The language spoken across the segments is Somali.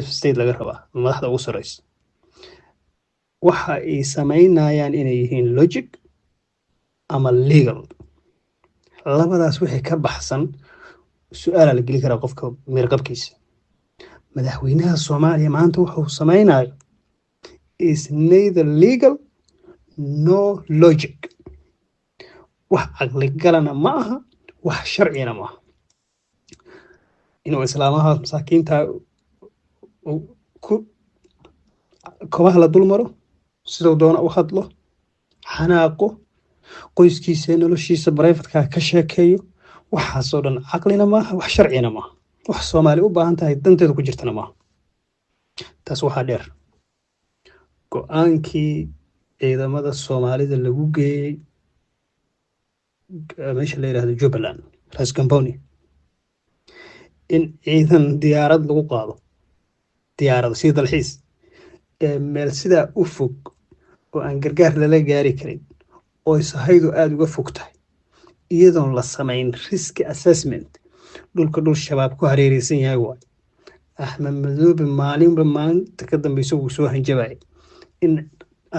of state laga rabaa madaxda ugu sarreysa waxa ay samaynayaan inay yihiin logic ama legal labadaas wixii ka baxsan su'aala la geli karaa qofka meerqabkiisa madaxweynaha Soomaaliya maanta wuxuu samaynayo is neither legal no logic wax aqli galana ma aha wax sharcina ma aha inuu islaamaha masaakiinta ku kobaha la dulmaro sidoo doona u hadlo xanaaqo qoyskiisa noloshiisa private-ka ka sheekeeyo waxaasoo dhan aqlina ma aha wax sharcina ma aha wax Soomaali u baahan tahay danteedu ku jirtana ma aha taas waxaa dheer go'aankii ciidamada Soomaalida lagu geeyay meesha la yiraahdo Jubbaland Ras Gamboni in ciidan diyaarad lagu qaado diyaarad si dalxiis meel sida u fog oo aan gargaar lala gaari karin oo sahaydu aad uga fog tahay iyadoon la samayn risk assessment dhulka dhul shabaab ku hareeraysan yahay waa Axmed Madoobe maalinba maalinta ka dambayso uu soo hanjabay in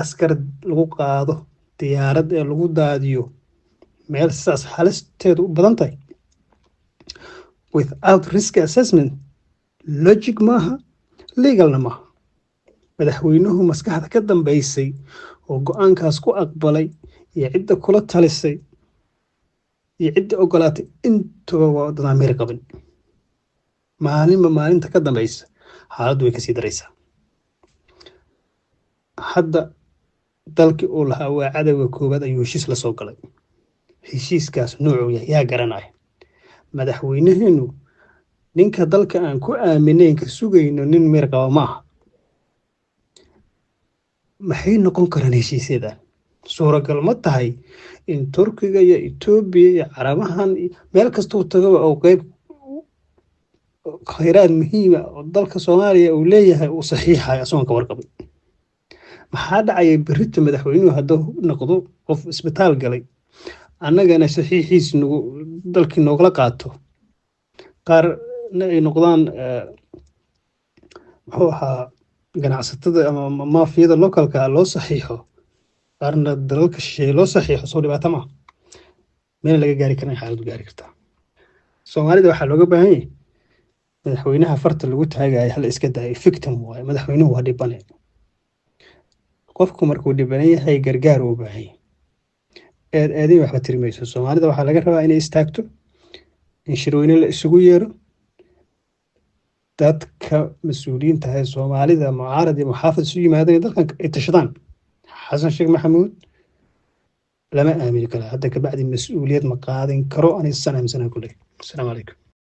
askar lagu qaado diyaarad ee lagu daadiyo meel saas halisteedu badan tahay without risk assessment logic maaha legalna maaha madaxweynuhu maskaxda ka dambaysay oo go'aankaas ku aqbalay iyo cidda kula talisay iyo cidda ogolaatay intuba waa wadada meer qabin maalinba maalinta ka dambaysa xaaladdu way kasii daraysaa hadda dalkii uu lahaa waa cadawga koowaad ayuu heshiis la soo galay heshiiskaas nuucu yaa garanaya madaxweynaheenu ninka dalka aan ku aaminayn ka sugayno nin meer qaba maaha maxay noqon karaan heshiisyadan suuragal ma tahay in Turkiga iyo Ethiopia iyo Carabahan meel kasta uu tago oo qayb khayraad muhiim ah oo dalka Soomaaliya uu leeyahay uu saxiixay asoon ka warqabay maxaa dhacay berrito madaxweynuhu hadduu noqdo qof isbitaal galay annagana saxiixiis nagu dalkii noogala qaato qaar ay noqdaan muxuu ahaa ganacsatada ama maafiyada localka loo saxiixo qaarna dalalka shisheeye loo saxiixo soo dhibaato ma meel laga gaari karin xaaladu gaari kartaa Soomaalida waxaa looga baahan yahay madaxweynaha farta lagu taagayo hal iska daay victim waaye madaxweynuhu waa dhibane qofku markuu dhiban yahay gargaar u baahan yahay aadii waxba tirmayso Soomaalida waxaa laga rabaa inay istaagto in shirweyne la isugu yeero dadka mas'uuliyiinta ah Soomaalida mucaarad iyo muxaafid isu yimaadeen dalkan ay tashadaan xasan sheekh maxamuud lama aamini karo hadda ka bacdi mas'uuliyad ma qaadan karo anay sanamsana kulay assalaamu calaykum